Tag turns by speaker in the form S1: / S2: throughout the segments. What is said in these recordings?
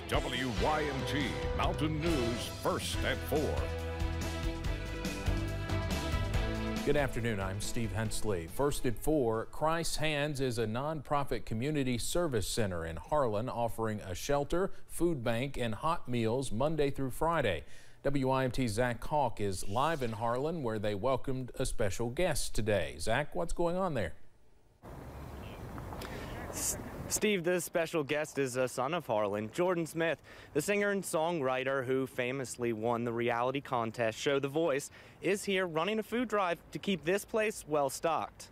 S1: WYMT Mountain News first at 4.
S2: Good afternoon, I'm Steve Hensley. First at 4, Christ's Hands is a nonprofit community service center in Harlan offering a shelter, food bank, and hot meals Monday through Friday. WYMT's Zach Hawk is live in Harlan where they welcomed a special guest today. Zach, what's going on there?
S3: Steve, this special guest is a son of Harlan, Jordan Smith, the singer and songwriter who famously won the reality contest show The Voice, is here running a food drive to keep this place well stocked.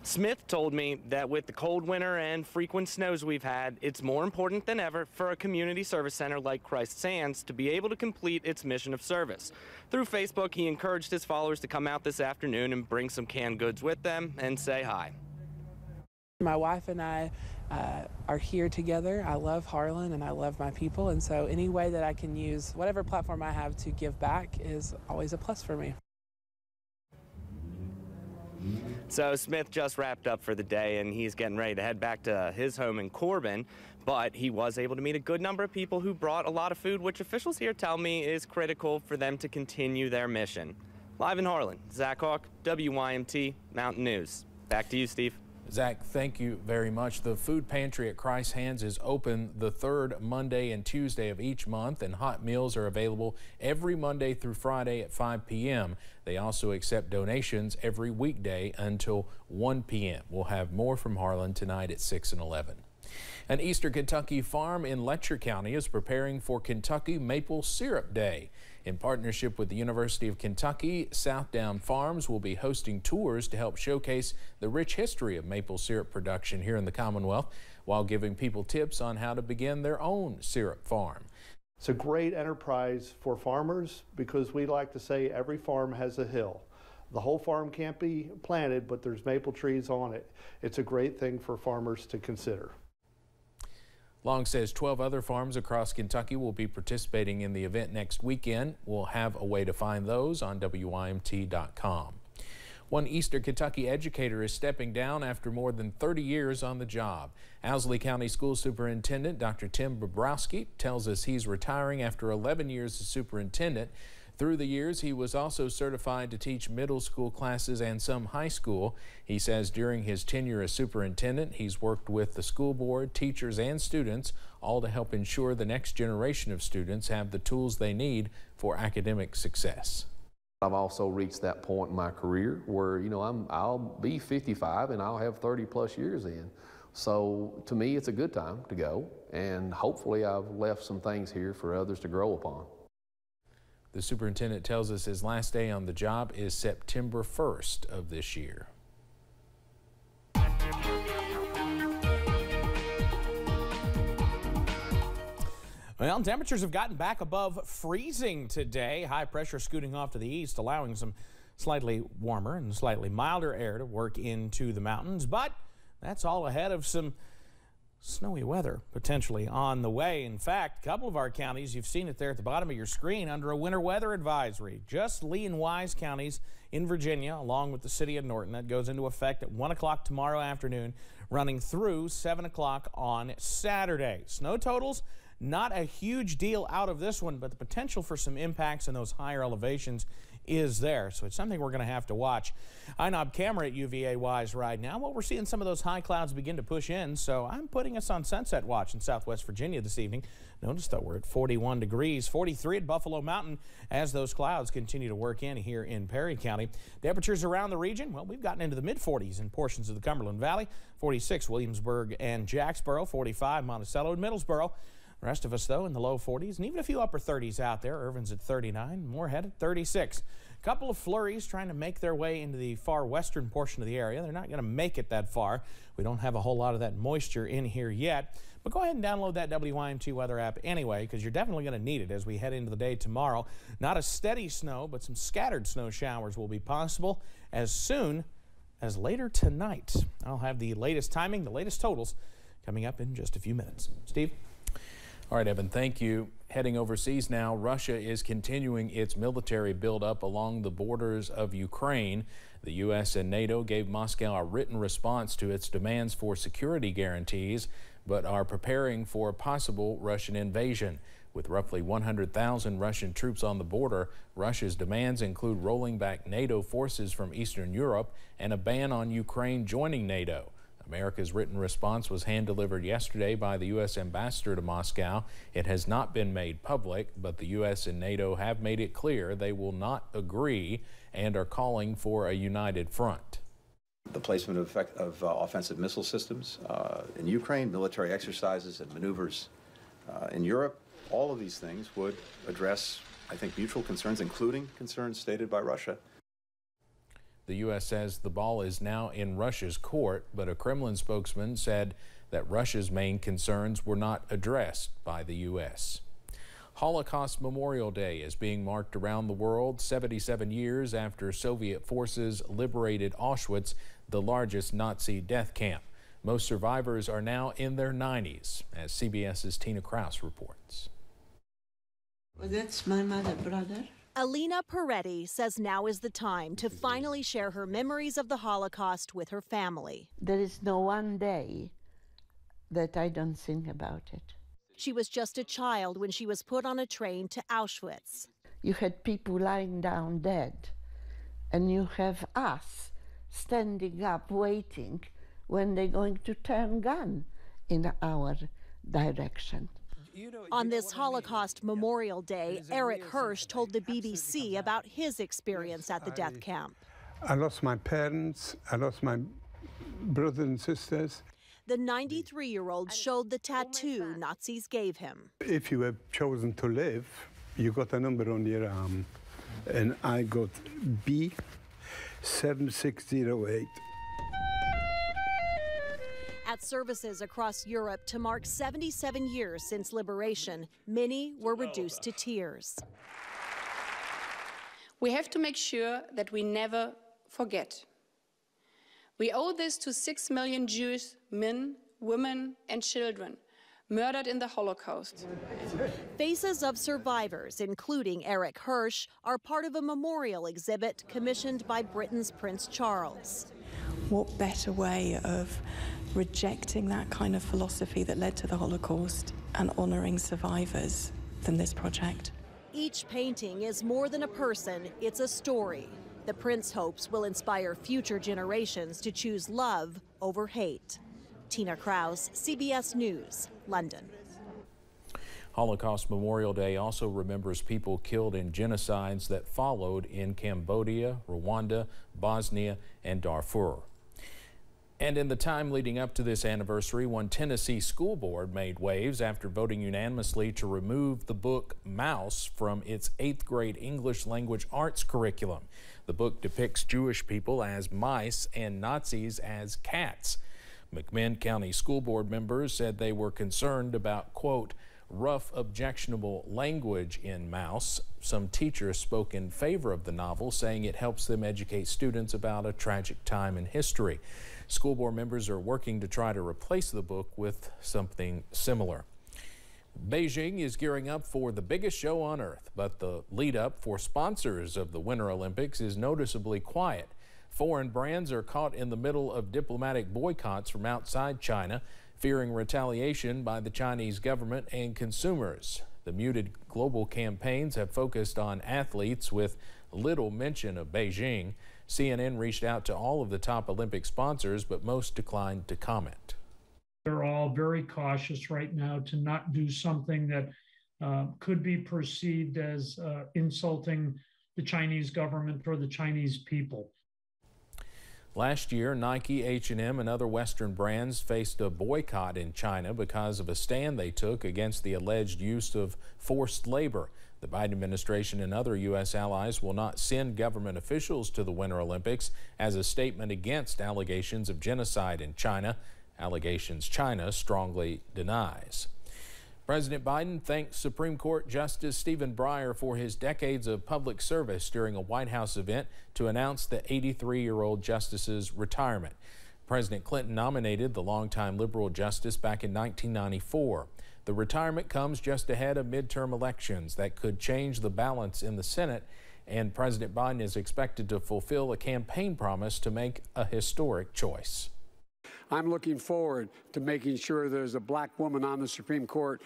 S3: Smith told me that with the cold winter and frequent snows we've had, it's more important than ever for a community service center like Christ's Hands to be able to complete its mission of service. Through Facebook, he encouraged his followers to come out this afternoon and bring some canned goods with them and say hi.
S4: My wife and I are here together. I love Harlan and I love my people, and so any way that I can use whatever platform I have to give back is always a plus for me.
S3: So Smith just wrapped up for the day and he's getting ready to head back to his home in Corbin, but he was able to meet a good number of people who brought a lot of food, which officials here tell me is critical for them to continue their mission. Live in Harlan, Zach Hawk, WYMT Mountain News. Back to you, Steve.
S2: Zach, thank you very much. The food pantry at Christ's Hands is open the third Monday and Tuesday of each month, and hot meals are available every Monday through Friday at 5 p.m. They also accept donations every weekday until 1 p.m. We'll have more from Harlan tonight at 6 and 11. An Eastern Kentucky farm in Letcher County is preparing for Kentucky Maple Syrup Day. In partnership with the University of Kentucky, Southdown Farms will be hosting tours to help showcase the rich history of maple syrup production here in the Commonwealth, while giving people tips on how to begin their own syrup farm.
S5: It's a great enterprise for farmers because we like to say every farm has a hill. The whole farm can't be planted, but there's maple trees on it. It's a great thing for farmers to consider.
S2: Long says 12 other farms across Kentucky will be participating in the event next weekend. We'll have a way to find those on WYMT.com. One Eastern Kentucky educator is stepping down after more than 30 years on the job. Owsley County School Superintendent Dr. Tim Bobrowski tells us he's retiring after 11 years as superintendent. Through the years, he was also certified to teach middle school classes and some high school. He says during his tenure as superintendent, he's worked with the school board, teachers, and students, all to help ensure the next generation of students have the tools they need for academic success.
S6: I've also reached that point in my career where, I'll be 55 and I'll have 30 plus years in. So to me, it's a good time to go, and hopefully I've left some things here for others to grow upon.
S2: The superintendent tells us his last day on the job is September 1st of this year.
S7: Well, temperatures have gotten back above freezing today. High pressure scooting off to the east, allowing some slightly warmer and slightly milder air to work into the mountains. But that's all ahead of some snowy weather potentially on the way. In fact, a couple of our counties, you've seen it there at the bottom of your screen, under a winter weather advisory. Just Lee and Wise counties in Virginia, along with the city of Norton. That goes into effect at 1 o'clock tomorrow afternoon, running through 7 o'clock on Saturday. Snow totals, not a huge deal out of this one, but the potential for some impacts in those higher elevations is there. So it's something we're going to have to watch. INOB camera at UVA Wise right now. Well, we're seeing some of those high clouds begin to push in, so I'm putting us on sunset watch in Southwest Virginia this evening. Notice that we're at 41 degrees, 43 at Buffalo Mountain as those clouds continue to work in here in Perry County. Temperatures around the region, well, we've gotten into the mid-40s in portions of the Cumberland Valley. 46 Williamsburg and Jacksboro, 45 Monticello and Middlesboro. The rest of us, though, in the low 40s and even a few upper 30s out there. Irvin's at 39, Moorhead at 36. A couple of flurries trying to make their way into the far western portion of the area. They're not going to make it that far. We don't have a whole lot of that moisture in here yet. But go ahead and download that WYMT weather app anyway, because you're definitely going to need it as we head into the day tomorrow. Not a steady snow, but some scattered snow showers will be possible as soon as later tonight. I'll have the latest timing, the latest totals coming up in just a few minutes. Steve?
S2: All right, Evan, thank you. Heading overseas now, Russia is continuing its military buildup along the borders of Ukraine. The U.S. and NATO gave Moscow a written response to its demands for security guarantees. but are preparing for a possible Russian invasion. With roughly 100,000 Russian troops on the border, Russia's demands include rolling back NATO forces from Eastern Europe and a ban on Ukraine joining NATO. America's written response was hand-delivered yesterday by the U.S. ambassador to Moscow. It has not been made public, but the U.S. and NATO have made it clear they will not agree and are calling for a united front.
S8: The placement of offensive missile systems in Ukraine, military exercises and maneuvers in Europe, all of these things would address, I think, mutual concerns, including concerns stated by Russia.
S2: The U.S. says the ball is now in Russia's court, but a Kremlin spokesman said that Russia's main concerns were not addressed by the U.S. Holocaust Memorial Day is being marked around the world 77 years after Soviet forces liberated Auschwitz, the largest Nazi death camp. Most survivors are now in their 90s, as CBS's Tina Kraus reports.
S9: Well, that's my mother, brother.
S10: Alina Peretti says now is the time to finally share her memories of the Holocaust with her family.
S9: There is no one day that I don't think about it.
S10: She was just a child when she was put on a train to Auschwitz.
S9: You had people lying down dead, and you have us standing up waiting when they're going to turn gun in our direction.
S10: On this Holocaust Memorial Day, Eric Hirsch told the BBC about his experience at the death camp.
S11: I lost my parents, I lost my brothers and sisters.
S10: The 93-year-old showed the tattoo Nazis gave him.
S11: If you have chosen to live, you got a number on your arm, and I got B7608.
S10: At services across Europe to mark 77 years since liberation, many were reduced to tears.
S12: We have to make sure that we never forget. We owe this to 6 million Jewish men, women, and children murdered in the Holocaust.
S10: Faces of survivors, including Eric Hirsch, are part of a memorial exhibit commissioned by Britain's Prince Charles.
S13: What better way of rejecting that kind of philosophy that led to the Holocaust and honoring survivors than this project?
S10: Each painting is more than a person, it's a story. The Prince hopes will inspire future generations to choose love over hate. Tina Kraus, CBS News, London.
S2: Holocaust Memorial Day also remembers people killed in genocides that followed in Cambodia, Rwanda, Bosnia, and Darfur. And in the time leading up to this anniversary, one Tennessee school board made waves after voting unanimously to remove the book Maus from its 8th grade English language arts curriculum. The book depicts Jewish people as mice and Nazis as cats. McMinn County School Board members said they were concerned about, quote, rough, objectionable language in Maus. Some teachers spoke in favor of the novel, saying it helps them educate students about a tragic time in history. School board members are working to try to replace the book with something similar. Beijing is gearing up for the biggest show on earth, but the lead up for sponsors of the Winter Olympics is noticeably quiet. Foreign brands are caught in the middle of diplomatic boycotts from outside China, fearing retaliation by the Chinese government and consumers. The muted global campaigns have focused on athletes with little mention of Beijing. CNN reached out to all of the top Olympic sponsors, but most declined to comment.
S14: They're all very cautious right now to not do something that could be perceived as insulting the Chinese government or the Chinese people.
S2: Last year, Nike, H&M, and other Western brands faced a boycott in China because of a stand they took against the alleged use of forced labor. The Biden administration and other U.S. allies will not send government officials to the Winter Olympics as a statement against allegations of genocide in China, allegations China strongly denies. President Biden thanked Supreme Court Justice Stephen Breyer for his decades of public service during a White House event to announce the 83-year-old justice's retirement. President Clinton nominated the longtime liberal justice back in 1994. The retirement comes just ahead of midterm elections that could change the balance in the Senate, and President Biden is expected to fulfill a campaign promise to make a historic choice.
S15: I'm looking forward to making sure there's a black woman on the Supreme Court.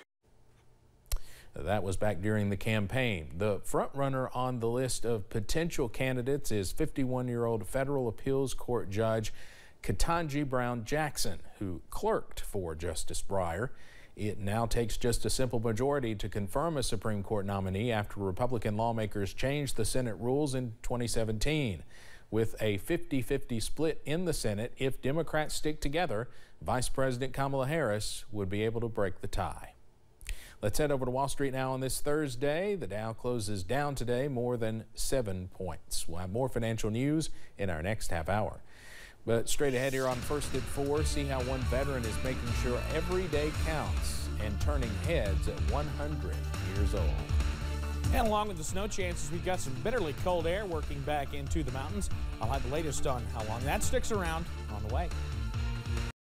S2: That was back during the campaign. The frontrunner on the list of potential candidates is 51-year-old federal appeals court judge Ketanji Brown Jackson, who clerked for Justice Breyer. It now takes just a simple majority to confirm a Supreme Court nominee after Republican lawmakers changed the Senate rules in 2017. With a 50-50 split in the Senate, if Democrats stick together, Vice President Kamala Harris would be able to break the tie. Let's head over to Wall Street now on this Thursday. The Dow closes down today more than 7 points. We'll have more financial news in our next half hour. But straight ahead here on First at 4, see how one veteran is making sure every day counts and turning heads at 100 years old.
S7: And along with the snow chances, we've got some bitterly cold air working back into the mountains. I'll have the latest on how long that sticks around on the way.